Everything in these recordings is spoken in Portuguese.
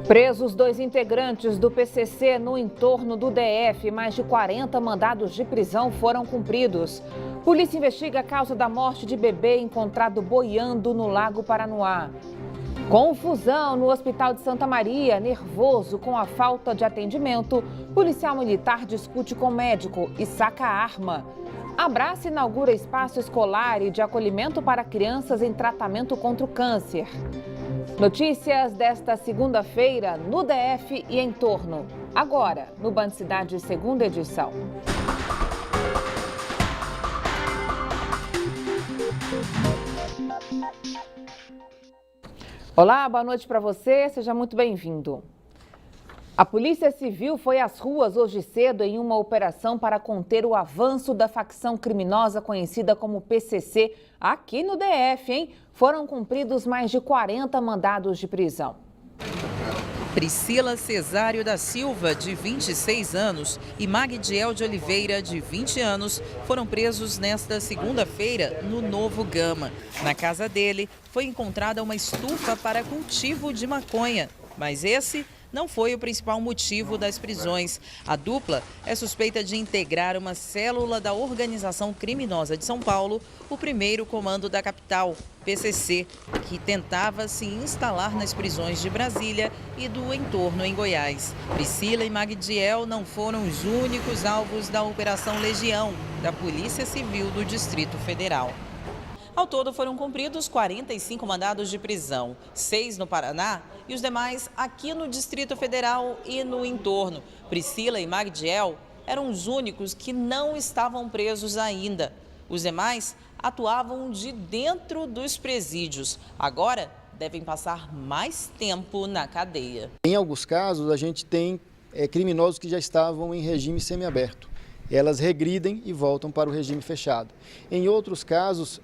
Presos 2 integrantes do PCC no entorno do DF, mais de 40 mandados de prisão foram cumpridos. Polícia investiga a causa da morte de bebê encontrado boiando no Lago Paranoá. Confusão no Hospital de Santa Maria, nervoso com a falta de atendimento. Policial militar discute com médico e saca arma. Abraça inaugura espaço escolar e de acolhimento para crianças em tratamento contra o câncer. Notícias desta segunda-feira no DF e em torno. Agora, no Band Cidade, segunda edição. Olá, boa noite para você, seja muito bem-vindo. A Polícia Civil foi às ruas hoje cedo em uma operação para conter o avanço da facção criminosa conhecida como PCC aqui no DF, hein? Foram cumpridos mais de 40 mandados de prisão. Priscila Cesário da Silva, de 26 anos, e Magdiel de Oliveira, de 20 anos, foram presos nesta segunda-feira no Novo Gama. Na casa dele foi encontrada uma estufa para cultivo de maconha, mas esse não foi o principal motivo das prisões. A dupla é suspeita de integrar uma célula da Organização Criminosa de São Paulo, o primeiro comando da capital, PCC, que tentava se instalar nas prisões de Brasília e do entorno em Goiás. Priscila e Magdiel não foram os únicos alvos da Operação Legião, da Polícia Civil do Distrito Federal. Ao todo foram cumpridos 45 mandados de prisão, 6 no Paraná e os demais aqui no Distrito Federal e no entorno. Priscila e Magdiel eram os únicos que não estavam presos ainda. Os demais atuavam de dentro dos presídios. Agora devem passar mais tempo na cadeia. Em alguns casos, a gente tem criminosos que já estavam em regime semiaberto. Elas regridem e voltam para o regime fechado. Em outros casos,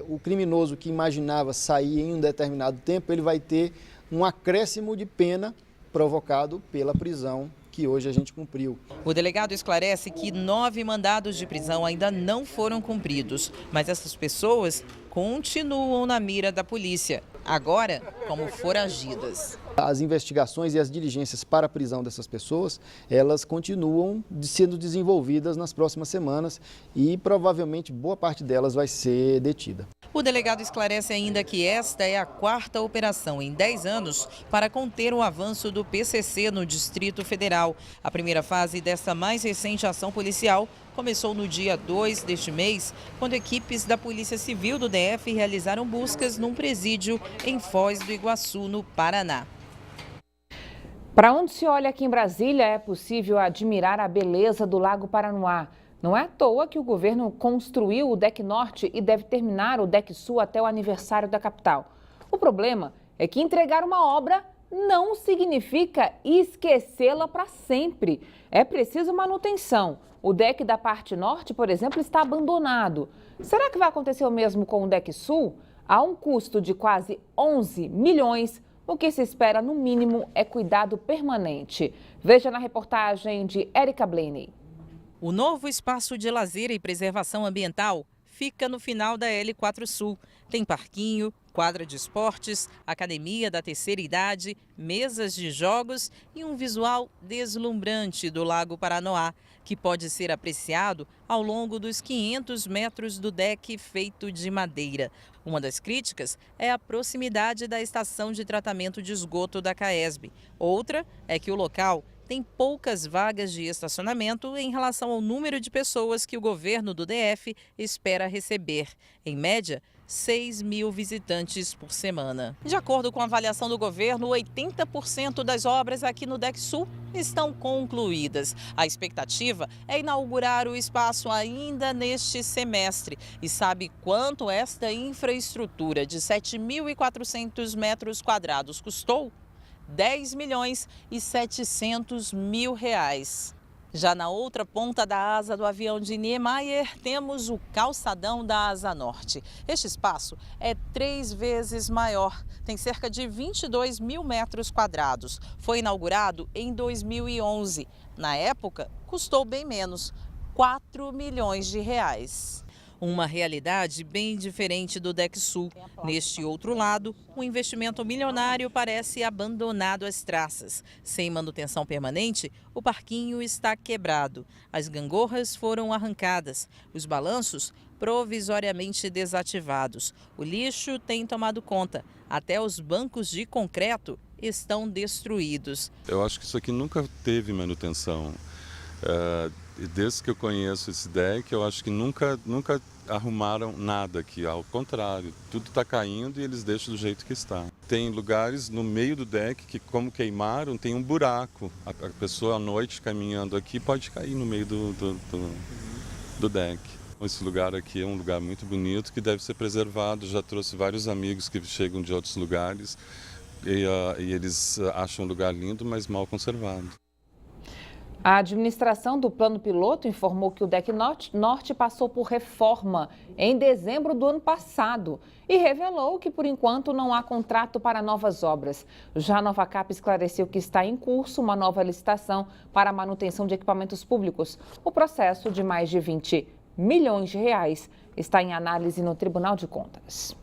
o criminoso que imaginava sair em um determinado tempo, ele vai ter um acréscimo de pena provocado pela prisão que hoje a gente cumpriu. O delegado esclarece que 9 mandados de prisão ainda não foram cumpridos, mas essas pessoas continuam na mira da polícia, agora como foragidas. As investigações e as diligências para a prisão dessas pessoas, elas continuam sendo desenvolvidas nas próximas semanas e provavelmente boa parte delas vai ser detida. O delegado esclarece ainda que esta é a 4ª operação em 10 anos para conter o avanço do PCC no Distrito Federal. A primeira fase desta mais recente ação policial começou no dia 2 deste mês, quando equipes da Polícia Civil do DF realizaram buscas num presídio em Foz do Iguaçu, no Paraná. Para onde se olha aqui em Brasília, é possível admirar a beleza do Lago Paranoá. Não é à toa que o governo construiu o Deck Norte e deve terminar o Deck Sul até o aniversário da capital. O problema é que entregar uma obra não significa esquecê-la para sempre. É preciso manutenção. O deck da parte norte, por exemplo, está abandonado. Será que vai acontecer o mesmo com o Deck Sul? Há um custo de quase 11 milhões. O que se espera, no mínimo, é cuidado permanente. Veja na reportagem de Érica Blaney. O novo espaço de lazer e preservação ambiental fica no final da L4 Sul. Tem parquinho, quadra de esportes, academia da terceira idade, mesas de jogos e um visual deslumbrante do Lago Paranoá, que pode ser apreciado ao longo dos 500 metros do deck feito de madeira. Uma das críticas é a proximidade da estação de tratamento de esgoto da CAESB. Outra é que o local tem poucas vagas de estacionamento em relação ao número de pessoas que o governo do DF espera receber. Em média, 6 mil visitantes por semana. De acordo com a avaliação do governo, 80% das obras aqui no Deck Sul estão concluídas. A expectativa é inaugurar o espaço ainda neste semestre. E sabe quanto esta infraestrutura de 7.400 metros quadrados custou? 10 milhões e 700 mil reais. Já na outra ponta da asa do avião de Niemeyer, temos o calçadão da Asa Norte. Este espaço é 3 vezes maior, tem cerca de 22 mil metros quadrados. Foi inaugurado em 2011. Na época, custou bem menos, 4 milhões de reais. Uma realidade bem diferente do deck sul. Neste outro lado, um investimento milionário parece abandonado às traças. Sem manutenção permanente, o parquinho está quebrado. As gangorras foram arrancadas. Os balanços provisoriamente desativados. O lixo tem tomado conta. Até os bancos de concreto estão destruídos. Eu acho que isso aqui nunca teve manutenção. Desde que eu conheço esse deck, eu acho que nunca arrumaram nada aqui. Ao contrário, tudo está caindo e eles deixam do jeito que está. Tem lugares no meio do deck que, como queimaram, tem um buraco. A pessoa à noite caminhando aqui pode cair no meio do deck. Esse lugar aqui é um lugar muito bonito que deve ser preservado. Já trouxe vários amigos que chegam de outros lugares e eles acham o lugar lindo, mas mal conservado. A administração do plano piloto informou que o deck norte passou por reforma em dezembro do ano passado e revelou que, por enquanto, não há contrato para novas obras. Já a Novacap esclareceu que está em curso uma nova licitação para a manutenção de equipamentos públicos. O processo, de mais de 20 milhões de reais, está em análise no Tribunal de Contas.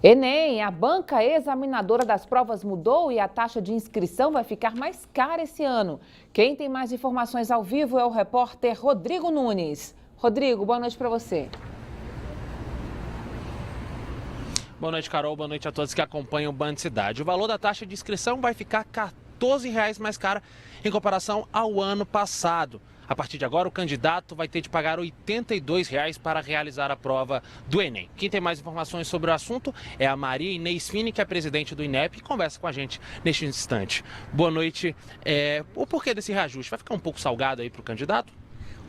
Enem, a banca examinadora das provas mudou e a taxa de inscrição vai ficar mais cara esse ano. Quem tem mais informações ao vivo é o repórter Rodrigo Nunes. Rodrigo, boa noite para você. Boa noite, Carol. Boa noite a todos que acompanham o Band Cidade. O valor da taxa de inscrição vai ficar R$ 14,00 mais cara em comparação ao ano passado. A partir de agora, o candidato vai ter de pagar R$ 82,00 para realizar a prova do Enem. Quem tem mais informações sobre o assunto é a Maria Inês Fini, que é presidente do INEP, e conversa com a gente neste instante. Boa noite. O porquê desse reajuste? Vai ficar um pouco salgado aí para o candidato?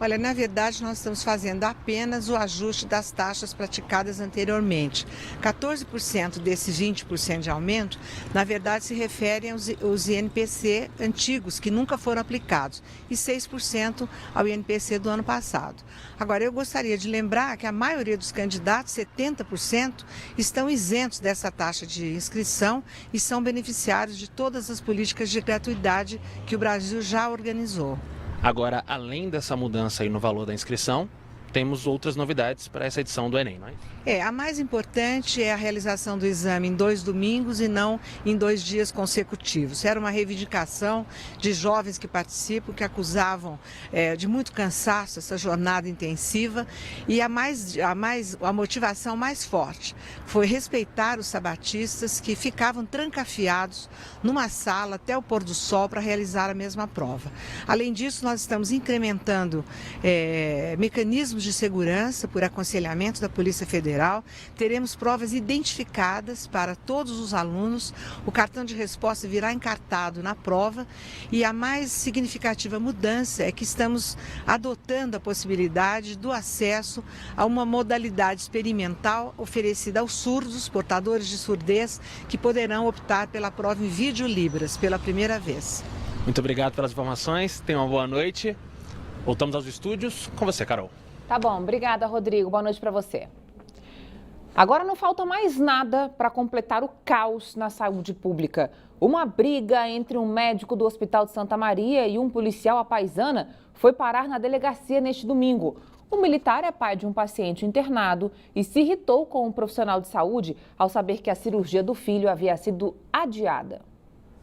Olha, na verdade, nós estamos fazendo apenas o ajuste das taxas praticadas anteriormente. 14% desses 20% de aumento, na verdade, se referem aos INPC antigos, que nunca foram aplicados, e 6% ao INPC do ano passado. Agora, eu gostaria de lembrar que a maioria dos candidatos, 70%, estão isentos dessa taxa de inscrição e são beneficiários de todas as políticas de gratuidade que o Brasil já organizou. Agora, além dessa mudança aí no valor da inscrição, temos outras novidades para essa edição do Enem, não é? A mais importante é a realização do exame em 2 domingos e não em 2 dias consecutivos. Era uma reivindicação de jovens que participam, que acusavam de muito cansaço essa jornada intensiva, e a motivação mais forte foi respeitar os sabatistas que ficavam trancafiados numa sala até o pôr do sol para realizar a mesma prova. Além disso, nós estamos incrementando mecanismos de segurança por aconselhamento da Polícia Federal. Teremos provas identificadas para todos os alunos, o cartão de resposta virá encartado na prova, e a mais significativa mudança é que estamos adotando a possibilidade do acesso a uma modalidade experimental oferecida aos surdos, portadores de surdez, que poderão optar pela prova em vídeo-libras pela primeira vez. Muito obrigado pelas informações, tenha uma boa noite. Voltamos aos estúdios com você, Carol. Tá bom, obrigada, Rodrigo. Boa noite para você. Agora não falta mais nada para completar o caos na saúde pública. Uma briga entre um médico do Hospital de Santa Maria e um policial à paisana foi parar na delegacia neste domingo. O militar é pai de um paciente internado e se irritou com um profissional de saúde ao saber que a cirurgia do filho havia sido adiada.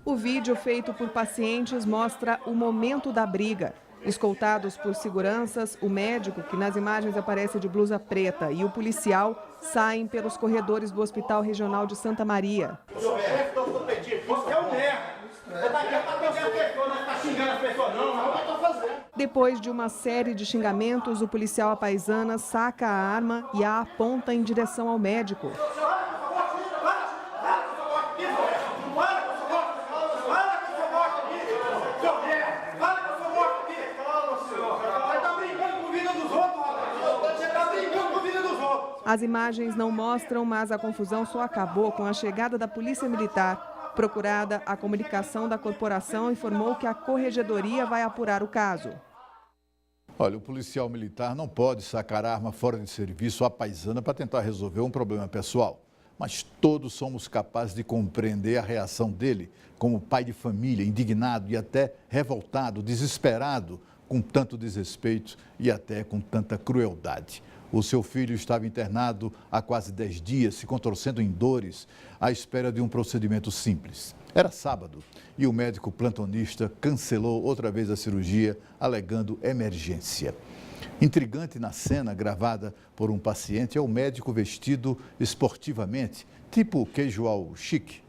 O vídeo feito por pacientes mostra o momento da briga. Escoltados por seguranças, o médico, que nas imagens aparece de blusa preta, e o policial saem pelos corredores do Hospital Regional de Santa Maria. Depois de uma série de xingamentos, o policial à paisana saca a arma e a aponta em direção ao médico. As imagens não mostram, mas a confusão só acabou com a chegada da Polícia Militar. Procurada, a comunicação da corporação informou que a corregedoria vai apurar o caso. Olha, o policial militar não pode sacar arma fora de serviço à paisana para tentar resolver um problema pessoal. Mas todos somos capazes de compreender a reação dele como pai de família, indignado e até revoltado, desesperado, com tanto desrespeito e até com tanta crueldade. O seu filho estava internado há quase 10 dias, se contorcendo em dores, à espera de um procedimento simples. Era sábado e o médico plantonista cancelou outra vez a cirurgia, alegando emergência. Intrigante na cena gravada por um paciente é o médico vestido esportivamente, tipo casual chique.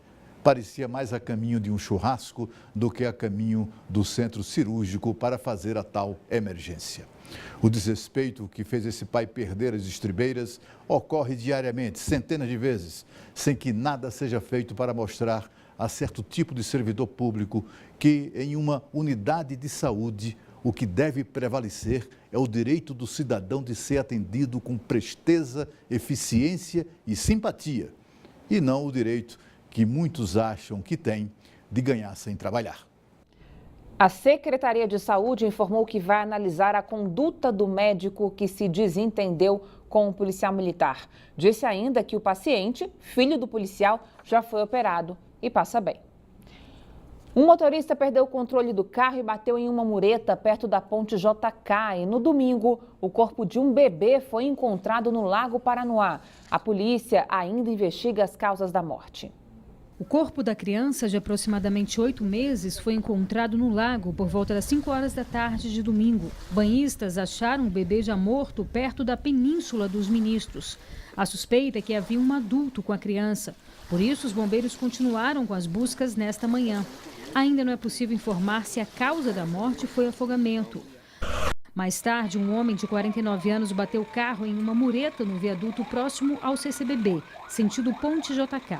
Parecia mais a caminho de um churrasco do que a caminho do centro cirúrgico para fazer a tal emergência. O desrespeito que fez esse pai perder as estribeiras ocorre diariamente, centenas de vezes, sem que nada seja feito para mostrar a certo tipo de servidor público que, em uma unidade de saúde, o que deve prevalecer é o direito do cidadão de ser atendido com presteza, eficiência e simpatia, e não o direito que muitos acham que têm de ganhar sem trabalhar. A Secretaria de Saúde informou que vai analisar a conduta do médico que se desentendeu com o policial militar. Disse ainda que o paciente, filho do policial, já foi operado e passa bem. Um motorista perdeu o controle do carro e bateu em uma mureta perto da ponte JK. E no domingo, o corpo de um bebê foi encontrado no Lago Paranoá. A polícia ainda investiga as causas da morte. O corpo da criança, de aproximadamente 8 meses, foi encontrado no lago por volta das 5 horas da tarde de domingo. Banhistas acharam o bebê já morto perto da Península dos Ministros. A suspeita é que havia um adulto com a criança. Por isso, os bombeiros continuaram com as buscas nesta manhã. Ainda não é possível informar se a causa da morte foi afogamento. Mais tarde, um homem de 49 anos bateu o carro em uma mureta no viaduto próximo ao CCBB, sentido Ponte JK.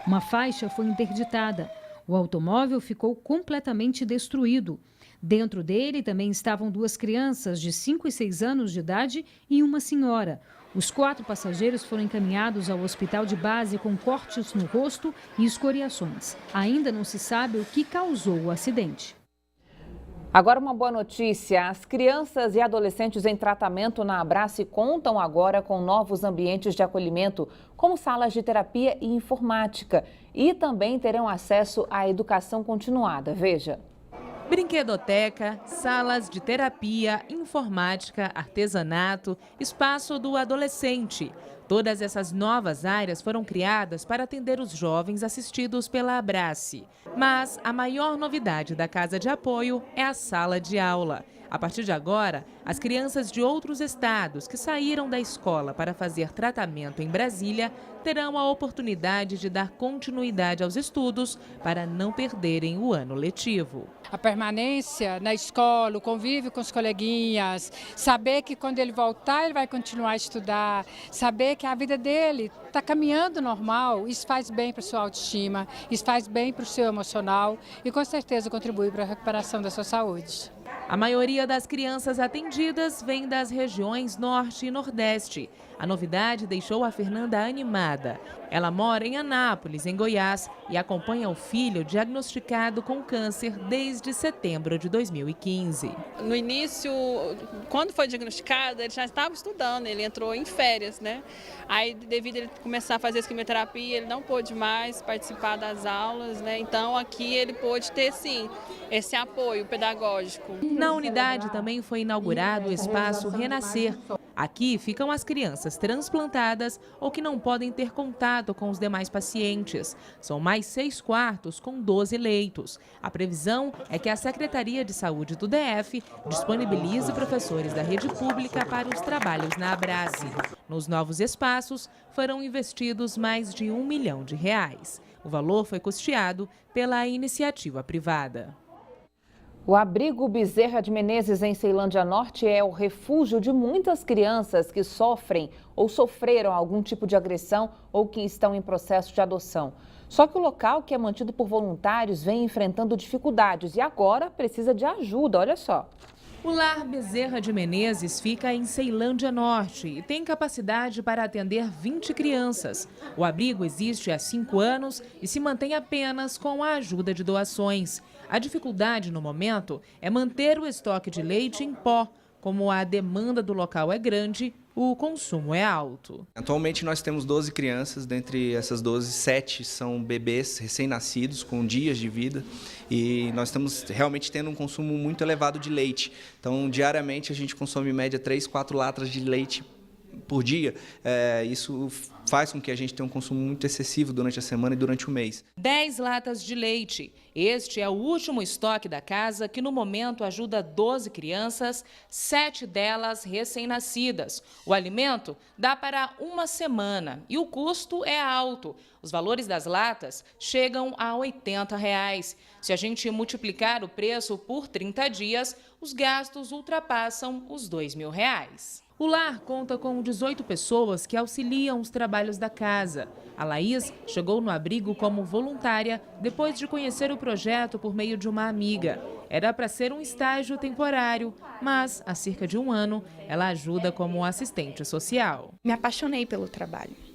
Uma faixa foi interditada. O automóvel ficou completamente destruído. Dentro dele também estavam 2 crianças de 5 e 6 anos de idade e uma senhora. Os 4 passageiros foram encaminhados ao hospital de base com cortes no rosto e escoriações. Ainda não se sabe o que causou o acidente. Agora uma boa notícia, as crianças e adolescentes em tratamento na Abrace contam agora com novos ambientes de acolhimento, como salas de terapia e informática, e também terão acesso à educação continuada. Veja. Brinquedoteca, salas de terapia, informática, artesanato, espaço do adolescente. Todas essas novas áreas foram criadas para atender os jovens assistidos pela Abrace. Mas a maior novidade da Casa de Apoio é a sala de aula. A partir de agora, as crianças de outros estados que saíram da escola para fazer tratamento em Brasília terão a oportunidade de dar continuidade aos estudos para não perderem o ano letivo. A permanência na escola, o convívio com os coleguinhas, saber que quando ele voltar ele vai continuar a estudar, saber que a vida dele está caminhando normal, isso faz bem para a sua autoestima, isso faz bem para o seu emocional e com certeza contribui para a recuperação da sua saúde. A maioria das crianças atendidas vem das regiões Norte e Nordeste. A novidade deixou a Fernanda animada. Ela mora em Anápolis, em Goiás, e acompanha o filho diagnosticado com câncer desde setembro de 2015. No início, quando foi diagnosticado, ele já estava estudando, ele entrou em férias, né? Aí, devido a ele começar a fazer a quimioterapia, ele não pôde mais participar das aulas, né? Então, aqui ele pôde ter, sim, esse apoio pedagógico. Na unidade também foi inaugurado o espaço Renascer. Aqui ficam as crianças transplantadas ou que não podem ter contato com os demais pacientes. São mais 6 quartos com 12 leitos. A previsão é que a Secretaria de Saúde do DF disponibilize professores da rede pública para os trabalhos na Abrace. Nos novos espaços foram investidos mais de R$1 milhão. O valor foi custeado pela iniciativa privada. O abrigo Bezerra de Menezes, em Ceilândia Norte, é o refúgio de muitas crianças que sofrem ou sofreram algum tipo de agressão ou que estão em processo de adoção. Só que o local, que é mantido por voluntários, vem enfrentando dificuldades e agora precisa de ajuda, olha só. O Lar Bezerra de Menezes fica em Ceilândia Norte e tem capacidade para atender 20 crianças. O abrigo existe há 5 anos e se mantém apenas com a ajuda de doações. A dificuldade no momento é manter o estoque de leite em pó. Como a demanda do local é grande, o consumo é alto. Atualmente nós temos 12 crianças, dentre essas 12, 7 são bebês recém-nascidos com dias de vida e nós estamos realmente tendo um consumo muito elevado de leite. Então, diariamente a gente consome em média 3, 4 latas de leite por dia, isso faz com que a gente tenha um consumo muito excessivo durante a semana e durante o mês. 10 latas de leite. Este é o último estoque da casa, que no momento ajuda 12 crianças, 7 delas recém-nascidas. O alimento dá para uma semana e o custo é alto. Os valores das latas chegam a R$ 80. Se a gente multiplicar o preço por 30 dias, os gastos ultrapassam os R$ 2.000. O lar conta com 18 pessoas que auxiliam os trabalhos da casa. A Laís chegou no abrigo como voluntária depois de conhecer o projeto por meio de uma amiga. Era para ser um estágio temporário, mas há cerca de um ano ela ajuda como assistente social. Me apaixonei pelo trabalho.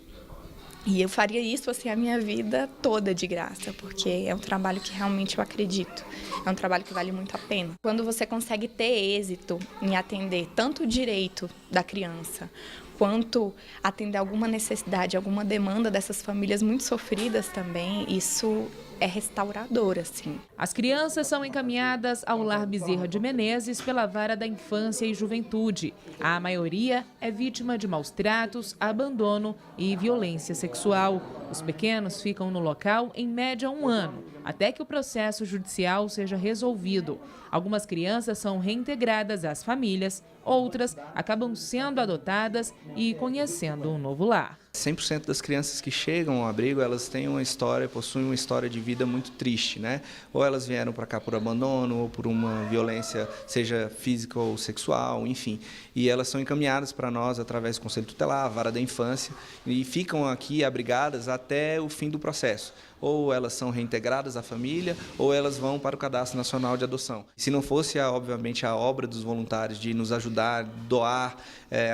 E eu faria isso assim a minha vida toda de graça, porque é um trabalho que realmente eu acredito. É um trabalho que vale muito a pena. Quando você consegue ter êxito em atender tanto o direito da criança, quanto atender alguma necessidade, alguma demanda dessas famílias muito sofridas também, isso é restaurador, assim. As crianças são encaminhadas ao Lar Bezerra de Menezes pela Vara da Infância e Juventude. A maioria é vítima de maus tratos, abandono e violência sexual. Os pequenos ficam no local em média 1 ano, até que o processo judicial seja resolvido. Algumas crianças são reintegradas às famílias, outras acabam sendo adotadas e conhecendo um novo lar. 100% das crianças que chegam ao abrigo, elas têm uma história, possuem uma história de vida muito triste, né? Ou elas vieram para cá por abandono, ou por uma violência, seja física ou sexual, enfim. E elas são encaminhadas para nós através do Conselho Tutelar, a Vara da Infância, e ficam aqui abrigadas até o fim do processo. Ou elas são reintegradas à família, ou elas vão para o Cadastro Nacional de Adoção. Se não fosse, obviamente, a obra dos voluntários de nos ajudar, doar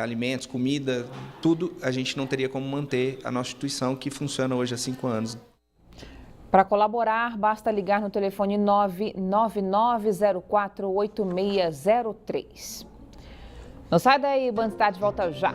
alimentos, comida, tudo, a gente não teria como manter a nossa instituição, que funciona hoje há 5 anos. Para colaborar, basta ligar no telefone 999048603. Não sai daí, Band Cidade volta já.